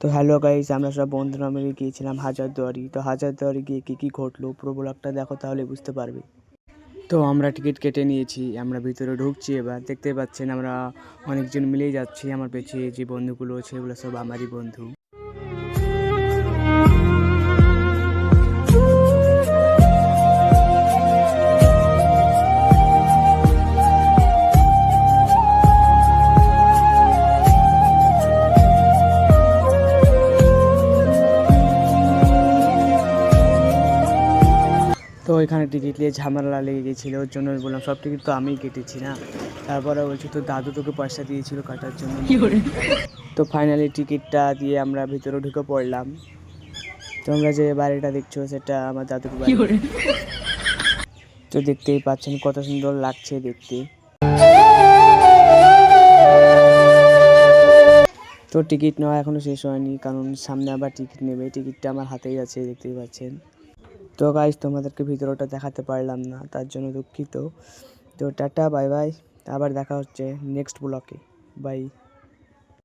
তো hello guys, আমরা সব বন্ধুরা মিলে গিয়েছিলাম হাজারদুয়ারি। তো হাজারদুয়ারি গিয়ে কী ঘটলো পুরো ব্লগটা দেখো, তাহলে বুঝতে পারবে। তো আমরা টিকিট কেটে নিয়েছি, আমরা ভিতরে ঢুকছি। এবার দেখতে পাচ্ছেন আমরা অনেকজন মিলেই যাচ্ছি। আমার পেছনে যে বন্ধুগুলো আছে সেগুলো সব আমারই বন্ধু। তো এখানে টিকিট নিয়ে ঝামেলা লেগে গেছিলো, ওর জন্য বললাম সব টিকিট তো আমিই কেটেছি না। তারপরে বলছি তো দাদু তোকে পয়সা দিয়েছিল কাটার জন্য। তো ফাইনালি টিকিটটা দিয়ে আমরা ভিতরে ঢুকে পড়লাম। তোমরা যে বাড়িটা দেখছো সেটা আমার দাদুর বাড়ি। তো দেখতেই পাচ্ছেন কত সুন্দর লাগছে দেখতে। তো টিকিট নেওয়া এখনও শেষ হয়নি, কারণ সামনে আবার টিকিট নেবে। টিকিটটা আমার হাতেই আছে, দেখতেই পাচ্ছেন। তো গাইস, তোমাদেরকে ভিতরটা দেখাতে পারলাম না, তার জন্য দুঃখিত। তো টাটা, বাই বাই, আবার দেখা হচ্ছে নেক্সট ব্লগে। বাই।